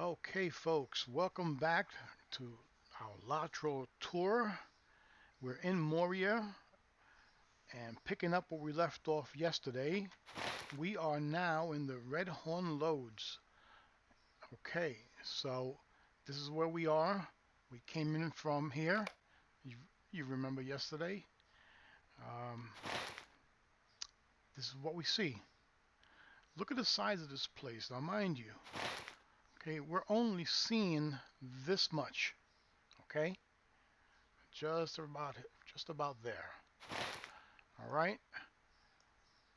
Okay, folks, welcome back to our Lotro Tour. We're in Moria and picking up where we left off yesterday. We are now in the Red Horn Lodes. Okay, so this is where we are. We came in from here. You, you remember yesterday. Um, this is what we see. Look at the size of this place. Now, mind you, okay, we're only seeing this much. Okay, just about there. All right,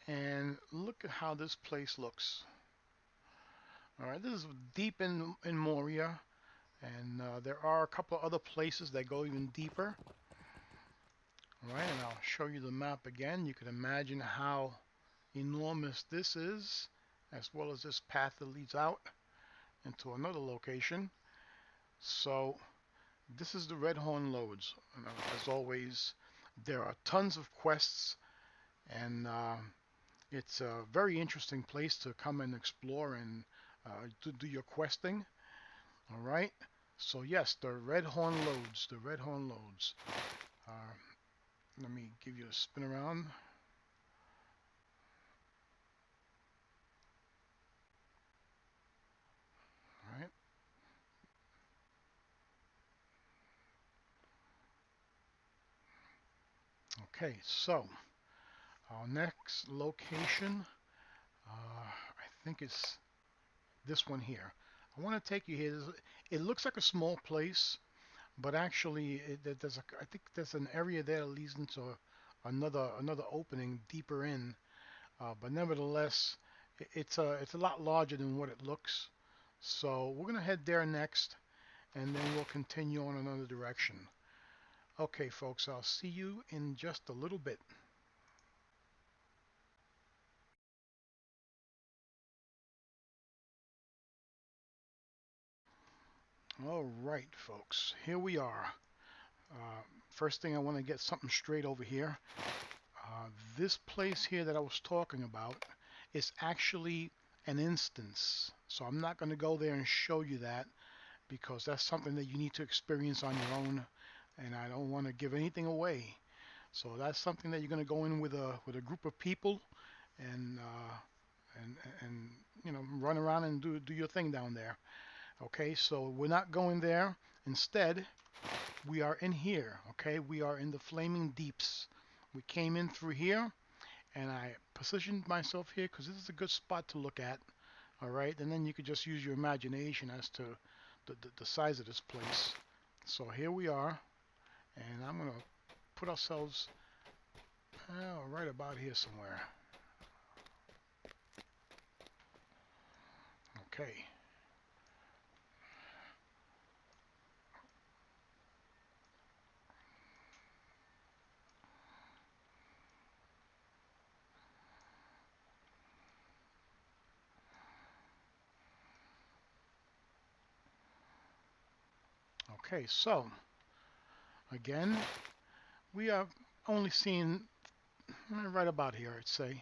and look at how this place looks. All right, this is deep in Moria, and there are a couple of other places that go even deeper. All right, and I'll show you the map again. You can imagine how enormous this is, as well as this path that leads out into another location. So this is the Red Horn Lodes. As always, there are tons of quests, and it's a very interesting place to come and explore and to do your questing. All right. So yes, the Red Horn Lodes. The Red Horn Lodes. Uh, Let me give you a spin around. All right. Okay. So our next location, I think it's this one here. I want to take you here. It looks like a small place, but actually, I think there's an area there that leads into another opening deeper in. But nevertheless, it's a lot larger than what it looks. So we're gonna head there next, and then we'll continue on another direction. Okay, folks, I'll see you in just a little bit. All right, folks, here we are. Uh, First thing I want to get something straight over here. Uh, this place here that I was talking about is actually an instance. So I'm not going to go there and show you that because that's something that you need to experience on your own, and I don't want to give anything away. So that's something that you're going to go in with a group of people and and run around and do your thing down there. Okay, so we're not going there. Instead, we are in here. Okay, we are in the Flaming Deeps. We came in through here, and I positioned myself here because this is a good spot to look at. All right, and then you could just use your imagination as to the size of this place. So here we are, and I'm gonna put ourselves right about here somewhere. Okay. Okay. So again, we are only seeing right about here, I'd say.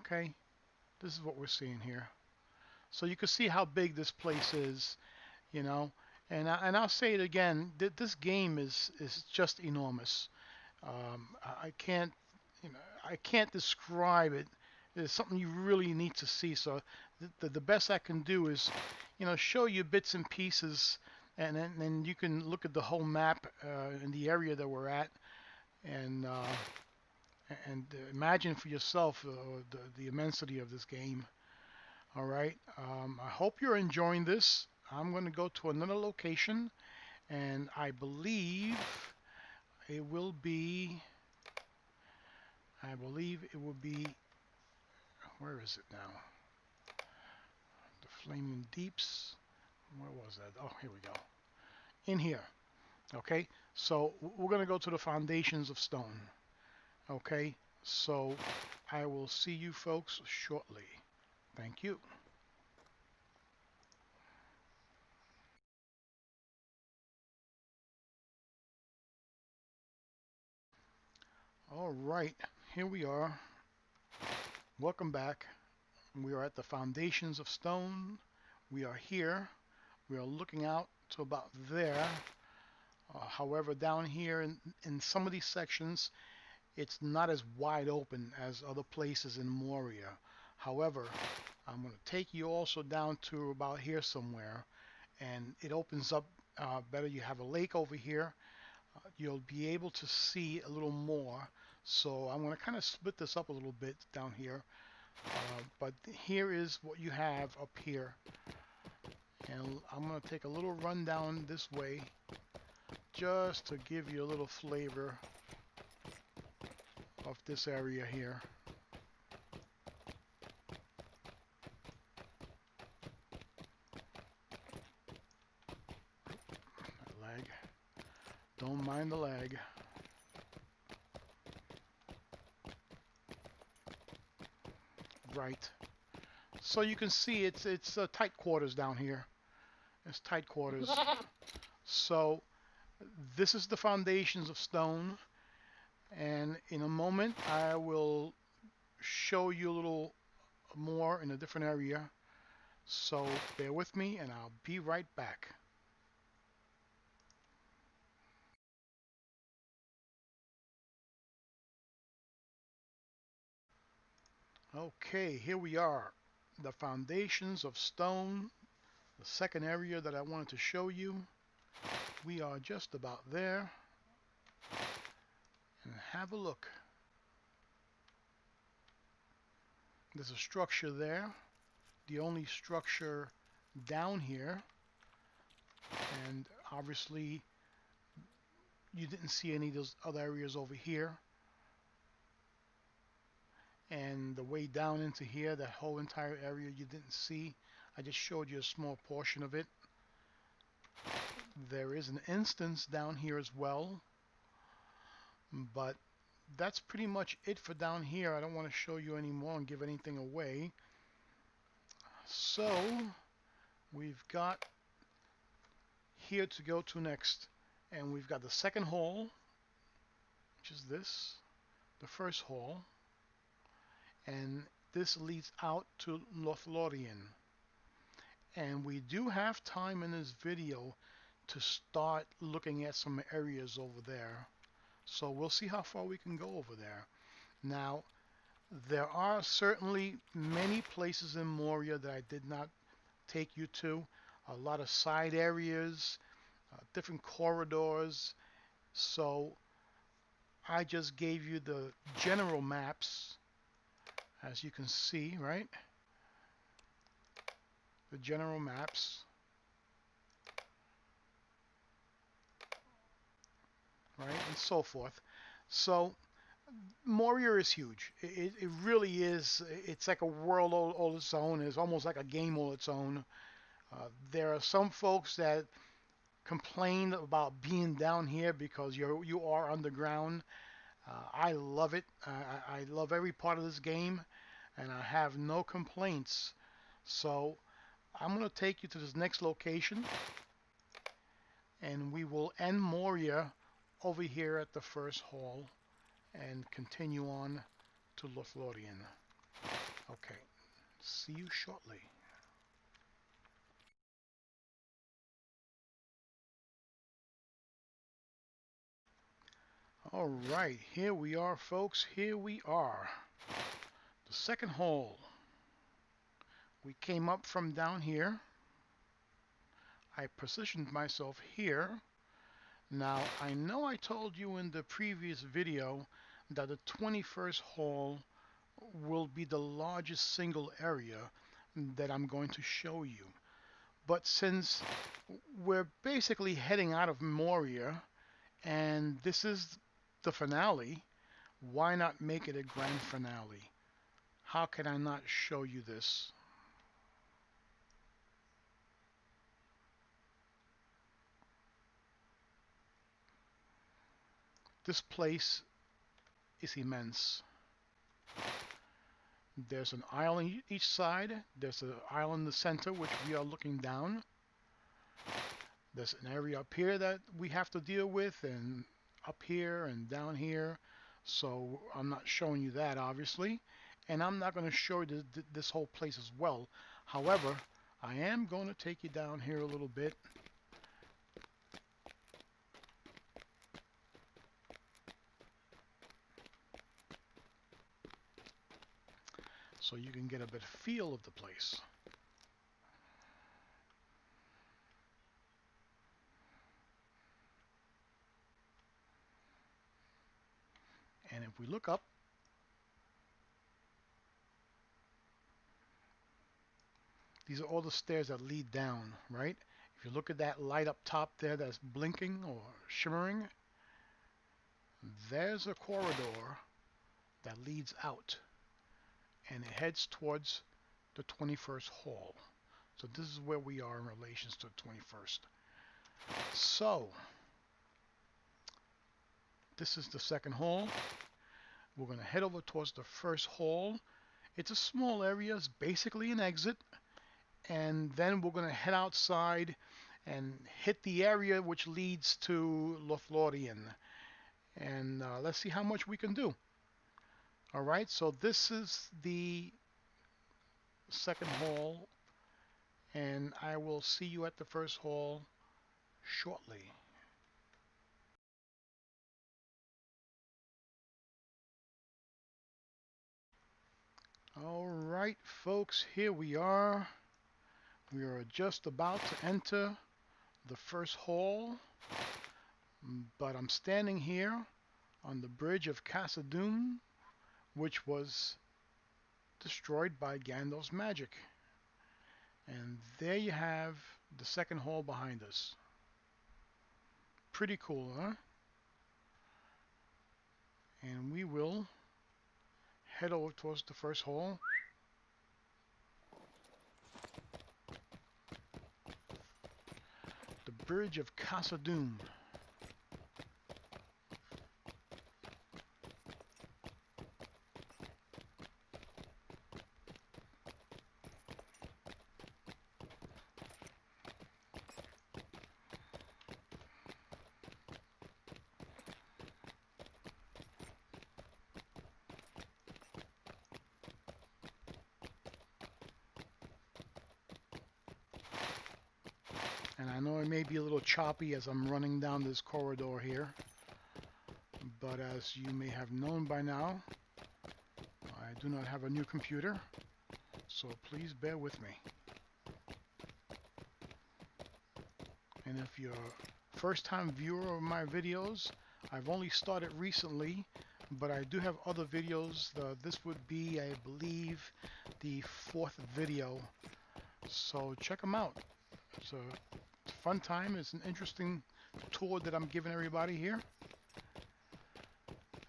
Okay. This is what we're seeing here. So you can see how big this place is, you know. And I'll say it again. This game is just enormous. I can't, I can't describe it. It's something you really need to see. So the best I can do is, show you bits and pieces, and then you can look at the whole map in the area that we're at, and imagine for yourself the immensity of this game. All right. I hope you're enjoying this. I'm going to go to another location, and I believe it will be. I believe it will be. Where is it now? The Flaming Deeps. Where was that? Oh, here we go. In here. Okay. So we're going to go to the Foundations of Stone. Okay. So I will see you folks shortly. Thank you. All right. Here we are. Welcome back. We are at the Foundations of Stone. We are here. We are looking out to about there. However, down here in some of these sections, it's not as wide open as other places in Moria. However, I'm going to take you also down to about here somewhere, and it opens up better. You have a lake over here. You'll be able to see a little more. So I'm going to kind of split this up a little bit down here. But here is what you have up here. And I'm going to take a little run down this way just to give you a little flavor of this area here. Lag. Don't mind the lag. Right. So you can see it's tight quarters down here. It's tight quarters. So this is the foundations of stone, and in a moment I will show you a little more in a different area. So bear with me and I'll be right back. Okay, here we are. The foundations of stone, the second area that I wanted to show you. We are just about there. And have a look. There's a structure there. The only structure down here. And obviously you didn't see any of those other areas over here. And the way down into here, that whole entire area you didn't see. I just showed you a small portion of it. There is an instance down here as well, but that's pretty much it for down here. I don't want to show you any more and give anything away. So we've got here to go to next, and we've got the second hall, which is this, the first hall, and this leads out to Lothlorien. And we do have time in this video to start looking at some areas over there. So we'll see how far we can go over there. Now, there are certainly many places in Moria that I did not take you to. A lot of side areas, different corridors. So I just gave you the general maps, as you can see, right? The general maps, right, and so forth. So Moria is huge. It really is. It's like a world all its own. It's almost like a game all its own. There are some folks that complain about being down here because you are underground. I love it. I love every part of this game, and I have no complaints. So I'm going to take you to this next location, and we will end Moria over here at the first hall and continue on to Lothlorien. Okay, see you shortly. All right, here we are, folks. Here we are. The second hall. We came up from down here. I positioned myself here. Now, I know I told you in the previous video that the 21st hall will be the largest single area that I'm going to show you. But since we're basically heading out of Moria, and this is the finale, why not make it a grand finale? How can I not show you this? This place is immense. There's an island each side. There's an island in the center, which we are looking down. There's an area up here that we have to deal with, and up here and down here. So I'm not showing you that, obviously. And I'm not going to show you this whole place as well. However, I am going to take you down here a little bit. So you can get a better feel of the place. And if we look up, these are all the stairs that lead down, right? If you look at that light up top there that's blinking or shimmering, there's a corridor that leads out, and it heads towards the 21st hall. So this is where we are in relations to the 21st. So this is the second hall. We're going to head over towards the first hall. It's a small area. It's basically an exit. And then we're going to head outside and hit the area which leads to Lothlorien. And let's see how much we can do. All right, so this is the second hall, and I will see you at the first hall shortly. All right, folks, here we are. We are just about to enter the first hall, but I'm standing here on the bridge of Khazad-dûm, which was destroyed by Gandalf's magic. And there you have the second hall behind us. Pretty cool, huh? And we will head over towards the first hall. The bridge of Khazad-dûm. And I know it may be a little choppy as I'm running down this corridor here, but as you may have known by now, I do not have a new computer, so please bear with me. And if you're a first-time viewer of my videos, I've only started recently, but I do have other videos. This would be, I believe, the 4th video, so check them out. It's a fun time. It's an interesting tour that I'm giving everybody here.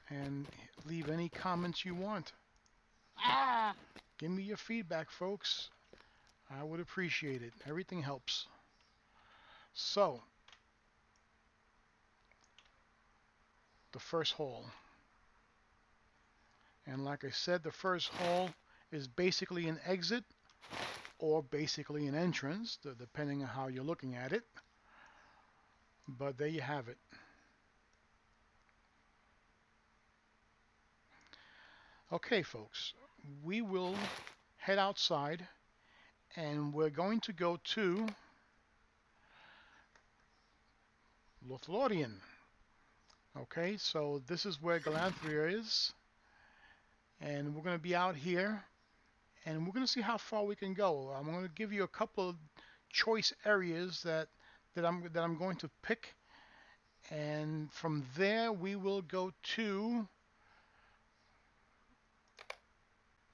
And leave any comments you want. Give me your feedback, folks. I would appreciate it. Everything helps. So, the first hall. And like I said, the first hall is basically an exit or basically an entrance, depending on how you're looking at it. But there you have it. Okay, folks, we will head outside and we're going to go to Lothlorien. Okay, so this is where Galanthria is, and we're going to be out here, and we're going to see how far we can go. I'm going to give you a couple of choice areas that I'm going to pick, and from there we will go to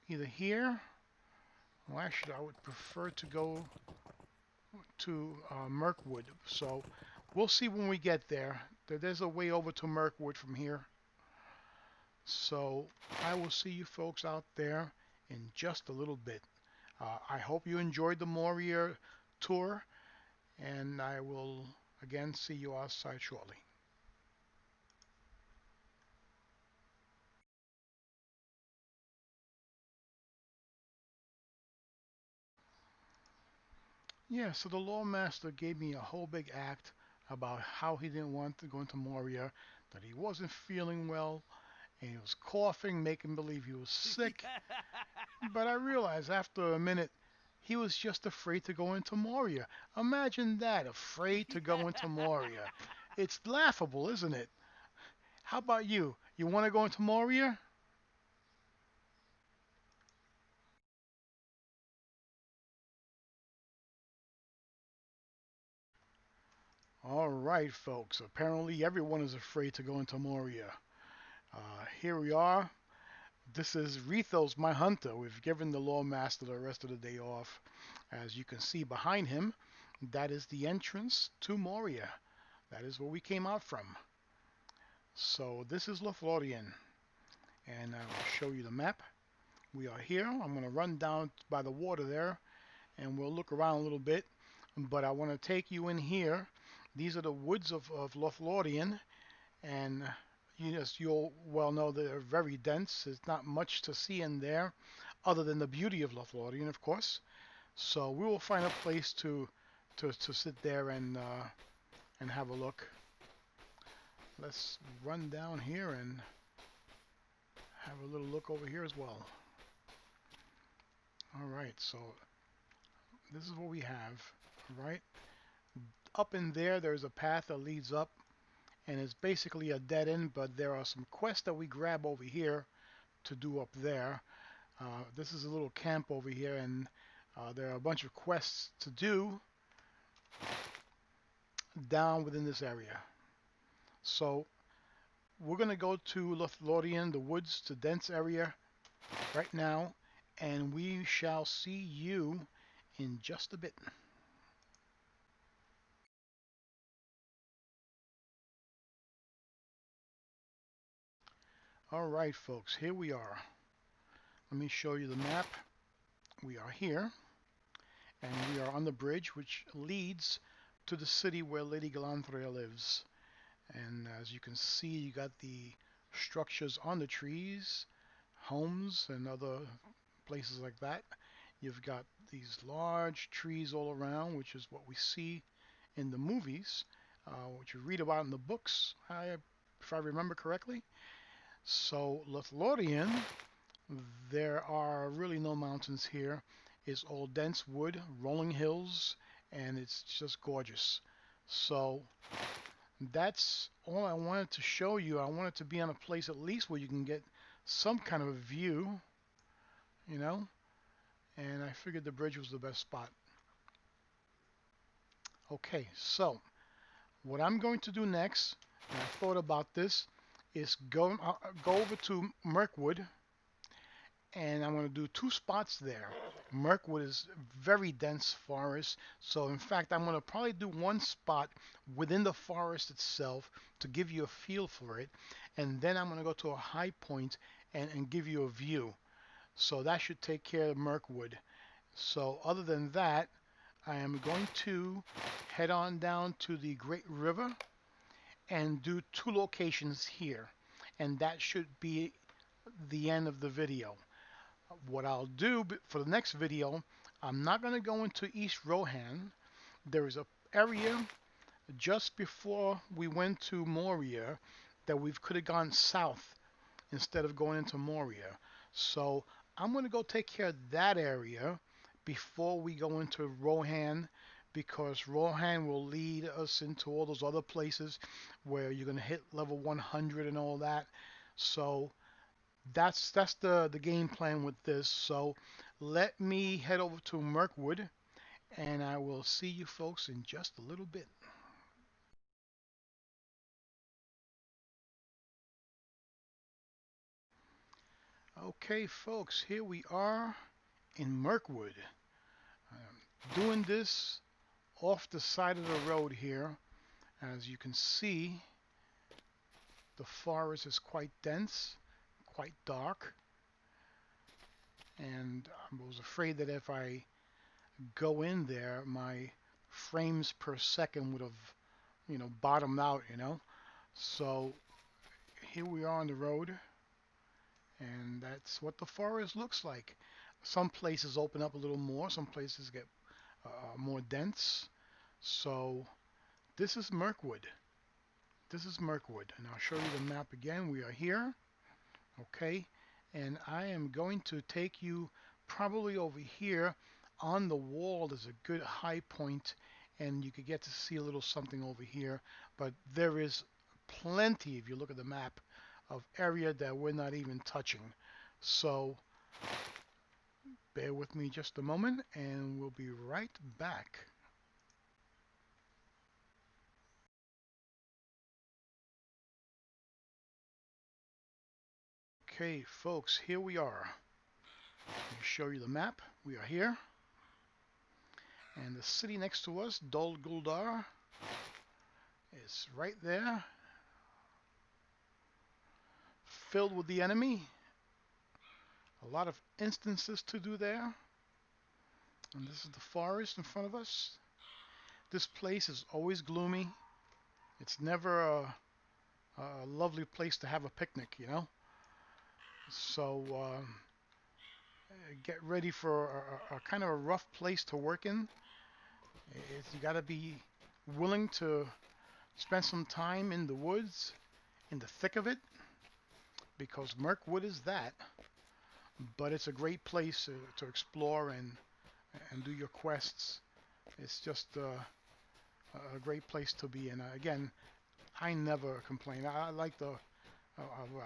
either here. Well, actually, I would prefer to go to Mirkwood. So we'll see when we get there. There's a way over to Mirkwood from here. So I will see you folks out there in just a little bit. I hope you enjoyed the Moria tour, and I will again see you outside shortly. Yeah, so the Lawmaster gave me a whole big act about how he didn't want to go into Moria, that he wasn't feeling well, and he was coughing, making believe he was sick. But I realized after a minute He was just afraid to go into Moria. Imagine that, afraid to go into Moria. It's laughable, isn't it? How about you? You want to go into Moria? All right, folks. Apparently, everyone is afraid to go into Moria. Here we are. This is Rethos, my hunter. We've given the Lawmaster the rest of the day off. As you can see behind him, that is the entrance to Moria. That is where we came out from. So this is Lothlorien, and I will show you the map. We are here. I'm going to run down by the water there, and we'll look around a little bit. But I want to take you in here. These are the woods of Lothlorien, and you'll well know they're very dense. There's not much to see in there, other than the beauty of Lothlorien, of course. So we will find a place to sit there and have a look. Let's run down here and have a little look over here as well. All right, so this is what we have. Right up in there, there's a path that leads up, and it's basically a dead end. But there are some quests that we grab over here to do up there. This is a little camp over here, and there are a bunch of quests to do down within this area. So we're going to go to Lothlorien, the woods, the dense area right now, and we shall see you in just a bit. All right, folks, here we are. Let me show you the map. We are here, and we are on the bridge which leads to the city where Lady Galanthria lives. And as you can see, you got the structures on the trees, homes and other places like that. You've got these large trees all around, which is what we see in the movies, which you read about in the books, if I remember correctly. So Lothlorien, there are really no mountains here. It's all dense wood, rolling hills, and it's just gorgeous. So that's all I wanted to show you. I wanted to be on a place at least where you can get some kind of a view, you know, and I figured the bridge was the best spot. Okay, so what I'm going to do next, and I thought about this, is go over to Mirkwood, and I'm going to do two spots there. Mirkwood is very dense forest, so in fact I'm going to probably do one spot within the forest itself to give you a feel for it, and then I'm going to go to a high point and give you a view. So that should take care of Mirkwood. So other than that, I am going to head on down to the Great River and do two locations here, and that should be the end of the video. What I'll do for the next video, I'm not going to go into East Rohan. There is a area just before we went to Moria that we could have gone south instead of going into Moria. So I'm going to go take care of that area before we go into Rohan, because Rohan will lead us into all those other places where you're going to hit level 100 and all that. So that's the game plan with this. So let me head over to Mirkwood, and I will see you folks in just a little bit. Okay, folks, here we are in Mirkwood. Doing this off the side of the road here. As you can see, the forest is quite dense, quite dark, and I was afraid that if I go in there, my frames per second would have, bottomed out, So here we are on the road, and that's what the forest looks like. Some places open up a little more, some places get more dense. So this is Mirkwood. This is Mirkwood, and I'll show you the map again. We are here, okay, and I am going to take you probably over here. on the wall is a good high point, and you could get to see a little something over here. But there is plenty, if you look at the map, of area that we're not even touching. So bear with me just a moment, and we'll be right back. Okay, folks, here we are. Let me show you the map. We are here. And the city next to us, Dol Guldur, is right there, filled with the enemy. A lot of instances to do there. And this is the forest in front of us. This place is always gloomy. It's never a lovely place to have a picnic, you know. So get ready for a kind of a rough place to work in. You got to be willing to spend some time in the woods, in the thick of it, because Mirkwood is that. But it's a great place to explore and do your quests. It's just a great place to be in. Again, I never complain. I like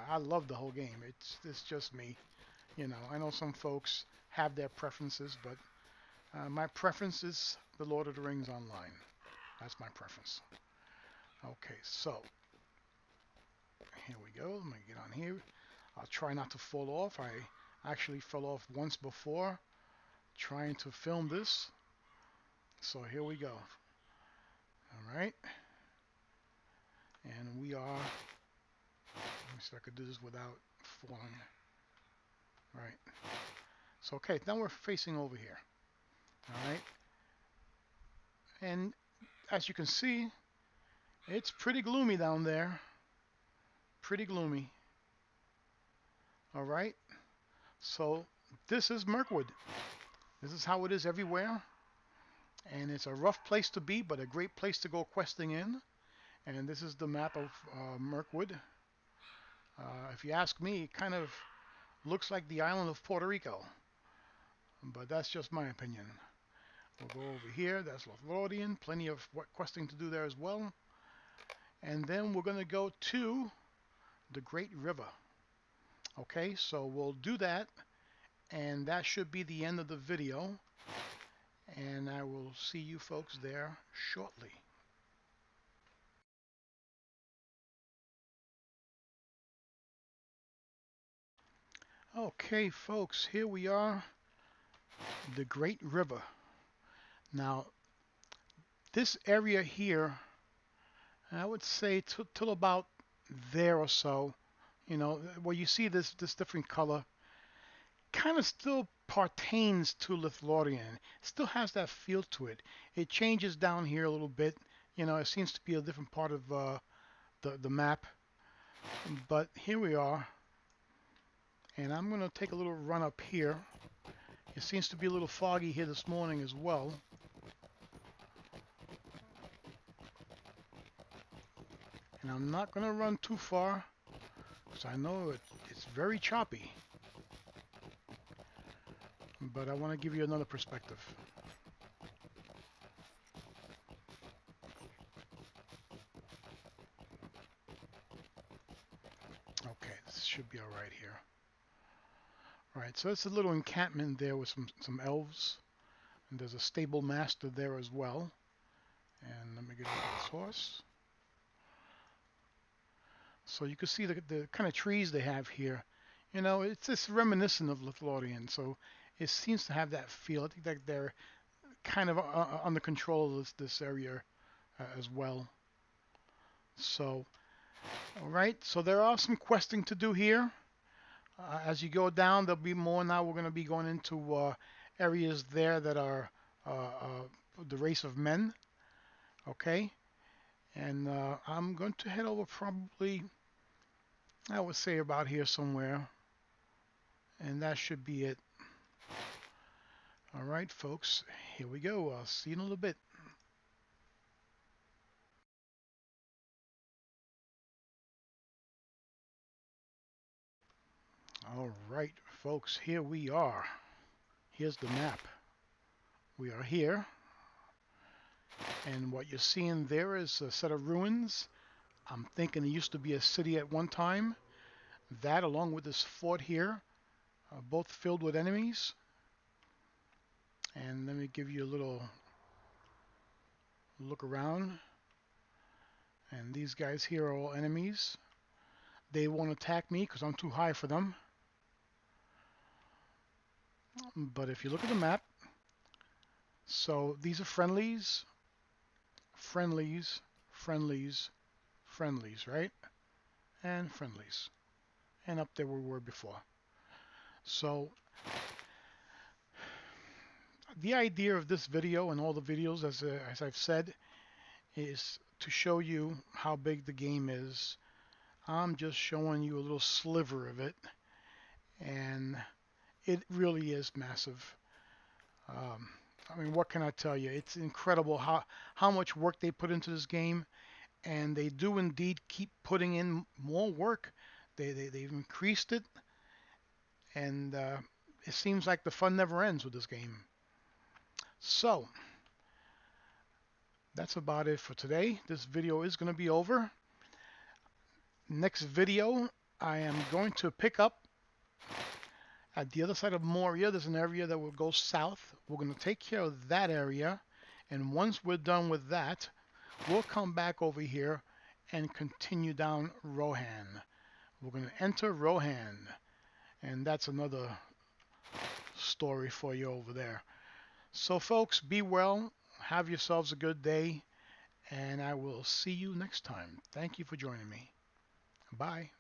I love the whole game. It's just me. You know, I know some folks have their preferences, but my preference is the Lord of the Rings Online. That's my preference. Okay, so here we go. Let me get on here. I'll try not to fall off. I actually fell off once before trying to film this. So here we go. All right. And we are, let me see if I could do this without falling. Right. So, okay, now we're facing over here. All right. And as you can see, it's pretty gloomy down there. Pretty gloomy. All right. So this is Mirkwood. This is how it is everywhere. And it's a rough place to be, but a great place to go questing in. And this is the map of Mirkwood. If you ask me, it kind of looks like the island of Puerto Rico. But that's just my opinion. We'll go over here. That's Lothlorien. Plenty of questing to do there as well. And then we're going to go to the Great River. Okay, so we'll do that. And that should be the end of the video. And I will see you folks there shortly. Okay, folks, here we are. The Great River. Now, this area here, I would say till about there or so, you know, where you see this different color, kind of still pertains to Lothlorien. Still has that feel to it. It changes down here a little bit. You know, it seems to be a different part of the map. But here we are. And I'm going to take a little run up here. It seems to be a little foggy here this morning as well. And I'm not going to run too far because I know it's very choppy. But I want to give you another perspective. Okay, this should be all right here. All right, so it's a little encampment there with some elves. And there's a stable master there as well. And let me get over this horse. So you can see the kind of trees they have here. You know, it's reminiscent of Lothlorien, so it seems to have that feel. I think that they're kind of under control of this area as well. So, all right, so there are some questing to do here. As you go down, there'll be more. Now we're going to be going into areas there that are the race of men. Okay, and I'm going to head over probably, I would say about here somewhere. And that should be it. All right, folks, here we go. I'll see you in a little bit. All right, folks, here we are. Here's the map. We are here, and what you're seeing there is a set of ruins. I'm thinking there used to be a city at one time. That, along with this fort here, both filled with enemies. And let me give you a little look around. And these guys here are all enemies. They won't attack me because I'm too high for them. But if you look at the map, so these are friendlies, friendlies, friendlies, friendlies, right? And friendlies. And up there we were before. So the idea of this video and all the videos, as I've said, is to show you how big the game is. I'm just showing you a little sliver of it, and it really is massive. Um, I mean, what can I tell you? It's incredible how much work they put into this game, and they do indeed keep putting in more work. They've increased it, and it seems like the fun never ends with this game. So that's about it for today. This video is going to be over. Next video, I am going to pick up at the other side of Moria. There's an area that will go south. We're going to take care of that area, and once we're done with that, we'll come back over here and continue down Rohan. We're going to enter Rohan, and that's another story for you over there. So folks, be well, have yourselves a good day, and I will see you next time. Thank you for joining me. Bye.